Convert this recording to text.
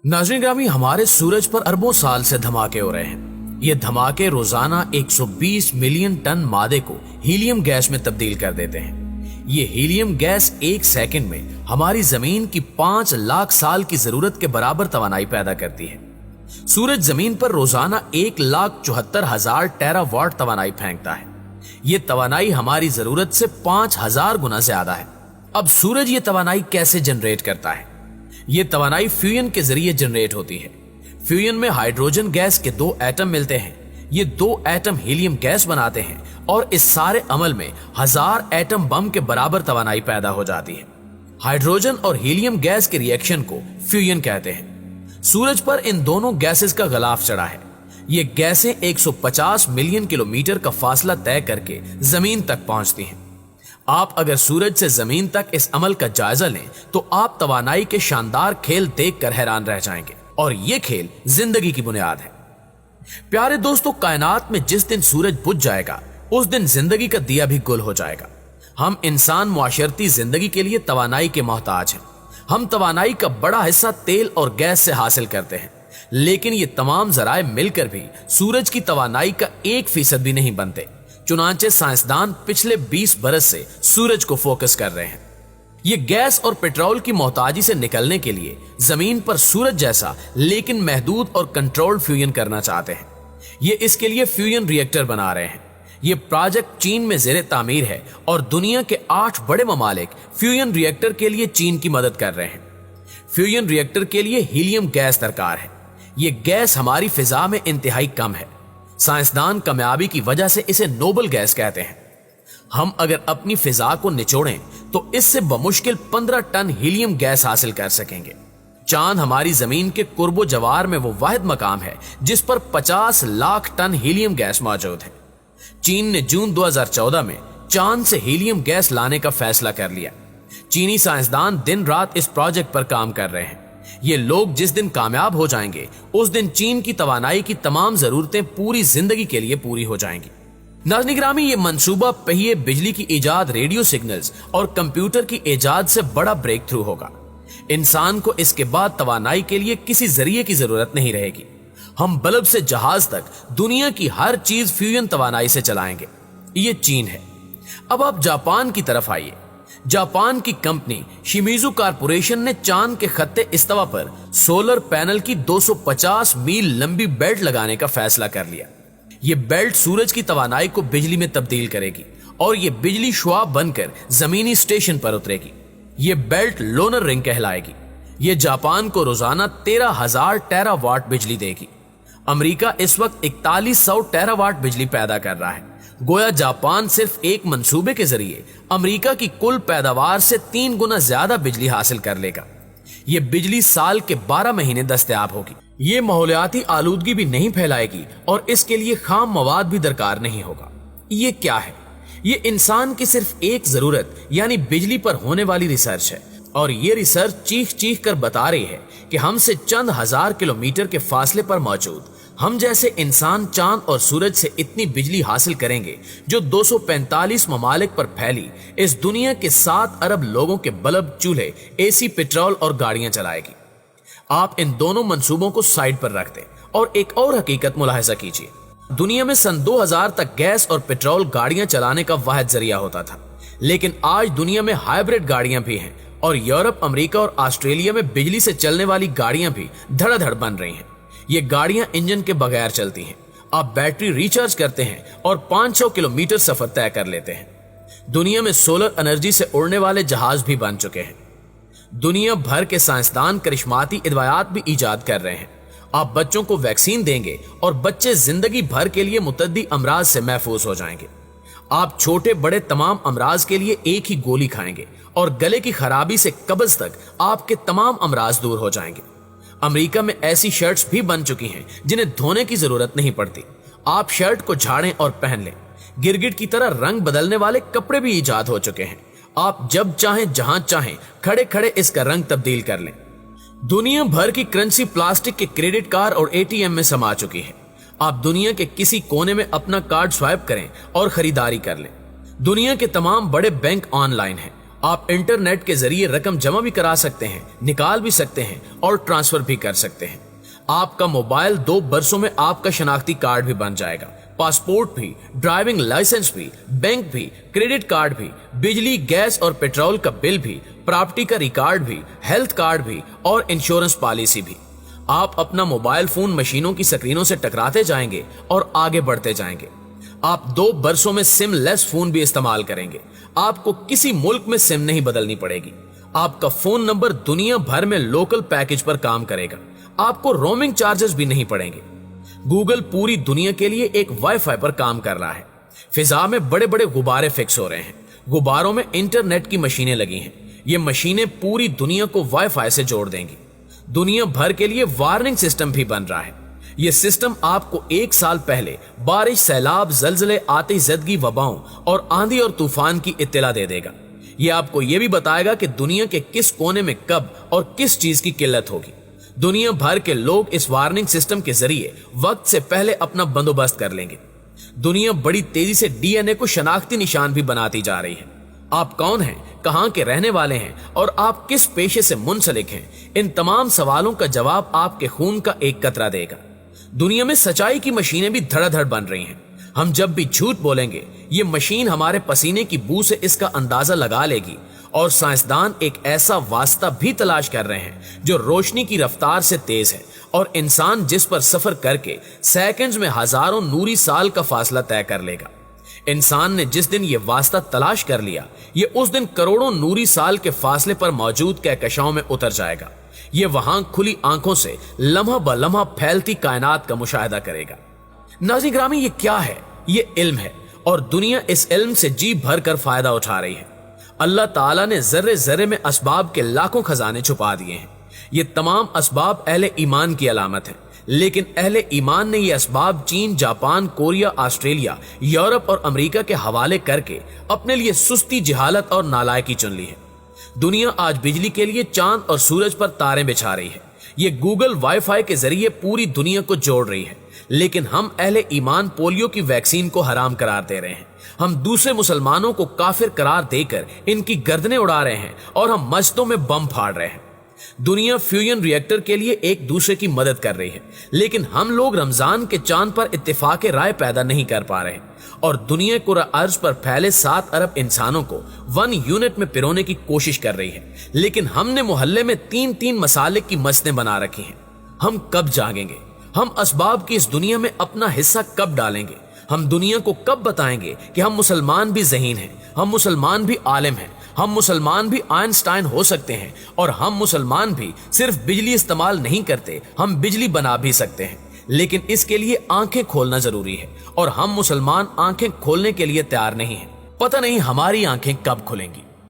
नाज़रीन ग्रामी, हमारे सूरज पर अरबों साल से धमाके हो रहे हैं। ये धमाके रोजाना 120 मिलियन टन मादे को हीलियम गैस में तब्दील कर देते हैं। ये हीलियम गैस एक सेकंड में हमारी जमीन की 5 लाख साल की जरूरत के बराबर तवानाई पैदा करती है। सूरज जमीन पर रोजाना 1,74,000 टेरावाट तवानाई फेंकता है। ये तवानाई हमारी जरूरत से 5,000 गुना ज्यादा है। अब सूरज ये तवानाई कैसे जनरेट करता है? ये तवानाई फ्यूजन के जरिए जनरेट होती है। फ्यूजन में हाइड्रोजन गैस के 2 एटम मिलते हैं। ये 2 एटम हीलियम गैस बनाते हैं और इस सारे अमल में 1000 एटम बम के बराबर तवानाई पैदा हो जाती है। हाइड्रोजन और हीलियम गैस के रिएक्शन को फ्यूजन कहते हैं। सूरज पर इन दोनों गैसेस का गलाफ चढ़ा है। ये गैसें 150 मिलियन किलोमीटर का फासला तय करके जमीन तक पहुंचती हैं। आप अगर सूरज से जमीन तक इस अमल का जायजा लें तो आप तवानाई के शानदार खेल देखकर हैरान रह जाएंगे। और ये खेल जिंदगी की बुनियाद है। प्यारे दोस्तों, कायनात में जिस दिन सूरज बुझ जाएगा उस दिन जिंदगी का दिया भी गुल हो जाएगा। हम इंसान मुआशरती जिंदगी के लिए तवानाई के मोहताज हैं। हम तवानाई का बड़ा हिस्सा तेल और गैस से हासिल करते हैं, लेकिन ये तमाम जराए मिलकर भी सूरज की तवानाई का 1% भी नहीं बनते। चुनांचे साइंसदान पिछले 20 बरस से सूरज को फोकस कर रहे हैं। ये गैस और पेट्रोल की मोहताजी से निकलने के लिए जमीन पर सूरज जैसा लेकिन महदूद और कंट्रोल्ड फ्यूजन करना चाहते हैं। ये इसके लिए फ्यूजन रिएक्टर बना रहे हैं। ये प्रोजेक्ट चीन में ज़ेरे तामीर है और दुनिया के 8 बड़े ममालिक फ्यूजन रिएक्टर के लिए चीन की मदद कर रहे हैं। फ्यूजन रिएक्टर के लिए हीलियम गैस दरकार है। ये गैस हमारी फिजा में इंतहाई कम है। साइंसदान कामयाबी की वजह से इसे नोबल गैस कहते हैं। हम अगर अपनी फिजा को निचोड़ें तो इससे बमुश्किल 15 टन हीलियम गैस हासिल कर सकेंगे। चांद हमारी जमीन के कुर्बो जवार में वो वाहिद मकाम है जिस पर 50 लाख टन हीलियम गैस मौजूद है। चीन ने जून 2014 में चांद से हीलियम गैस लाने का फैसला कर लिया। चीनी साइंसदान दिन रात इस प्रोजेक्ट पर काम कर रहे हैं। ये लोग जिस दिन कामयाब हो जाएंगे उस दिन चीन की तवानाई की तमाम जरूरतें पूरी जिंदगी के लिए पूरी हो जाएंगी। नाज़रीन ग्रामी, ये मंसूबा पहिए बिजली की इजाद, रेडियो सिग्नल्स और कंप्यूटर की इजाद से बड़ा ब्रेक थ्रू होगा। इंसान को इसके बाद तवानाई के लिए किसी जरिए की जरूरत नहीं रहेगी। हम बल्ब से जहाज तक दुनिया की हर चीज फ्यूजन तवानाई से चलाएंगे। ये चीन है। अब आप जापान की तरफ आइए। जापान की कंपनी शिमिजू कारपोरेशन ने चांद के खत्ते इस्तवा पर सोलर पैनल की 250 मील लंबी बेल्ट लगाने का फैसला कर लिया। ये बेल्ट सूरज की तवानाई को बिजली में तब्दील करेगी और ये बिजली शुआ बनकर जमीनी स्टेशन पर उतरेगी। ये बेल्ट लोनर रिंग कहलाएगी। ये जापान को रोजाना 13,000 टेरावाट बिजली देगी। अमेरिका इस वक्त 4100 टेरावाट बिजली पैदा कर रहा है। गोया जापान सिर्फ एक मंसूबे के जरिए अमेरिका की कुल पैदावार से 3 गुना ज्यादा बिजली हासिल कर लेगा। ये बिजली साल के 12 महीने दस्तयाब होगी। ये माहौलियाती आलूदगी भी नहीं फैलाएगी और इसके लिए खाम मवाद भी दरकार नहीं होगा। ये क्या है? ये इंसान की सिर्फ एक जरूरत यानी बिजली पर होने वाली रिसर्च है। और ये रिसर्च चीख चीख कर बता रही है कि हमसे चंद हजार किलोमीटर के फासले पर मौजूद हम जैसे इंसान चांद और सूरज से इतनी बिजली हासिल करेंगे जो 245 ममालिक पर फैली इस दुनिया के 7 अरब लोगों के बल्ब, चूल्हे, एसी, पेट्रोल और गाड़ियां चलाएगी। आप इन दोनों मंसूबों को साइड पर रख दें और एक और हकीकत मुलाहिजा कीजिए। दुनिया में सन 2000 तक गैस और पेट्रोल गाड़ियां चलाने का वाहिद जरिया होता था, लेकिन आज दुनिया में हाइब्रिड गाड़ियां भी हैं और यूरोप, अमेरिका और ऑस्ट्रेलिया में बिजली से चलने वाली गाड़ियां भी धड़ाधड़ बन रही हैं। ये गाड़ियां इंजन के बगैर चलती हैं। आप बैटरी रिचार्ज करते हैं और 500 किलोमीटर सफर तय कर लेते हैं। दुनिया में सोलर एनर्जी से उड़ने वाले जहाज भी बन चुके हैं। दुनिया भर के साइंसदान करिश्माती इदवायात भी इजाद कर रहे हैं। आप बच्चों को वैक्सीन देंगे और बच्चे जिंदगी भर के लिए मुतद्दी अमराज से महफूज हो जाएंगे। आप छोटे बड़े तमाम अमराज के लिए एक ही गोली खाएंगे और गले की खराबी से कब्ज तक आपके तमाम अमराज दूर हो जाएंगे। अमेरिका में ऐसी शर्ट्स भी बन चुकी हैं जिन्हें धोने की जरूरत नहीं पड़ती। आप शर्ट को झाड़ें और पहन लें। गिरगिट की तरह रंग बदलने वाले कपड़े भी इजाद हो चुके हैं। आप जब चाहें जहां चाहें खड़े खड़े इसका रंग तब्दील कर लें। दुनिया भर की करेंसी प्लास्टिक के क्रेडिट कार्ड और एटीएम में समा चुकी है। आप दुनिया के किसी कोने में अपना कार्ड स्वाइप करें और खरीदारी कर लें। दुनिया के तमाम बड़े बैंक ऑनलाइन हैं आप इंटरनेट के जरिए रकम जमा भी करा सकते हैं, निकाल भी सकते हैं और ट्रांसफर भी कर सकते हैं। आपका मोबाइल 2 बरसों में आपका शनाख्ती कार्ड भी बन जाएगा, पासपोर्ट भी, ड्राइविंग लाइसेंस भी, बैंक भी, क्रेडिट कार्ड भी, बिजली, गैस और पेट्रोल का बिल भी, प्रॉपर्टी का रिकॉर्ड भी, हेल्थ कार्ड भी और इंश्योरेंस पॉलिसी भी। आप अपना मोबाइल फोन मशीनों की स्क्रीनों से टकराते जाएंगे और आगे बढ़ते जाएंगे। आप 2 बरसों में सिम लेस फोन भी इस्तेमाल करेंगे। आपको किसी मुल्क में सिम नहीं बदलनी पड़ेगी। आपका फोन नंबर दुनिया भर में लोकल पैकेज पर काम करेगा। आपको रोमिंग चार्जेस भी नहीं पड़ेंगे। गूगल पूरी दुनिया के लिए एक वाईफाई पर काम कर रहा है। फिजा में बड़े बड़े गुब्बारे फिक्स हो रहे हैं। गुब्बारों में इंटरनेट की मशीनें लगी हैं। ये मशीनें पूरी दुनिया को वाईफाई से जोड़ देंगी। दुनिया भर के लिए वार्निंग सिस्टम भी बन रहा है। यह सिस्टम आपको 1 साल पहले बारिश, सैलाब, जलजले, आतिशज़दगी, वबाओं और आंधी और तूफान की इत्तला दे देगा। यह आपको यह भी बताएगा कि दुनिया के किस कोने में कब और किस चीज की किल्लत होगी। दुनिया भर के लोग इस वार्निंग सिस्टम के जरिए वक्त से पहले अपना बंदोबस्त कर लेंगे। दुनिया बड़ी तेजी से डीएनए को शनाख्ती निशान भी बनाती जा रही है। आप कौन हैं, कहां के रहने वाले हैं और आप किस पेशे से मुंसलिक हैं, इन तमाम सवालों का जवाब आपके खून का एक कतरा देगा। दुनिया में सच्चाई की मशीनें भी धड़ाधड़ बन रही हैं। हम जब भी झूठ बोलेंगे, ये मशीन हमारे पसीने की बू से इसका अंदाजा लगा लेगी और साइंसदान एक ऐसा वास्ता भी तलाश कर रहे हैं जो रोशनी की रफ्तार से तेज है और इंसान जिस पर सफर करके सेकंड्स में हजारों नूरी साल का फासला तय कर लेगा। इंसान ने जिस दिन ये वास्ता तलाश कर लिया, ये उस दिन करोड़ों नूरी साल के फासले पर मौजूद कहकशाओं में उतर जाएगा। ये वहां खुली आंखों से लम्हा ब लम्हा फैलती कायनात का मुशाहिदा करेगा। नाज़रीन ग्रामी, ये क्या है? ये इल्म है और दुनिया इस इल्म से जी भर कर फायदा उठा रही है। अल्लाह ताला ने जर्रे जर्रे में असबाब के लाखों खजाने छुपा दिए हैं। ये तमाम असबाब अहले ईमान की अलामत है, लेकिन अहले ईमान ने ये असबाब चीन, जापान, कोरिया, ऑस्ट्रेलिया, यूरोप और अमेरिका के हवाले करके अपने लिए सुस्ती, जिहालत और नालायकी चुन ली है। दुनिया आज बिजली के लिए चांद और सूरज पर तारें बिछा रही है। ये गूगल वाईफाई के जरिए पूरी दुनिया को जोड़ रही है, लेकिन हम अहले ईमान पोलियो की वैक्सीन को हराम करार दे रहे हैं। हम दूसरे मुसलमानों को काफिर करार देकर इनकी गर्दनें उड़ा रहे हैं और हम मस्जिदों में बम फाड़ रहे हैं। दुनिया फ्यूजन रिएक्टर के लिए एक दूसरे की मदद कर रही है, लेकिन हम लोग रमजान के चांद पर इत्तेफाक राय पैदा नहीं कर पा रहे और दुनिया कुरा अर्ज पर फैले 7 अरब इंसानों को 1 यूनिट में पिरोने की कोशिश कर रही है, लेकिन हमने मोहल्ले में 3-3 मसाले की मस्जिदें बना रखी हैं। हम कब जागेंगे? हम असबाब की इस दुनिया में अपना हिस्सा कब डालेंगे? हम दुनिया को कब बताएंगे कि हम मुसलमान भी ज़हीन हैं, हम मुसलमान भी आलिम हैं, हम मुसलमान भी आइंस्टाइन हो सकते हैं और हम मुसलमान भी सिर्फ बिजली इस्तेमाल नहीं करते, हम बिजली बना भी सकते हैं। लेकिन इसके लिए आंखें खोलना जरूरी है और हम मुसलमान आंखें खोलने के लिए तैयार नहीं हैं। पता नहीं हमारी आंखें कब खुलेंगी।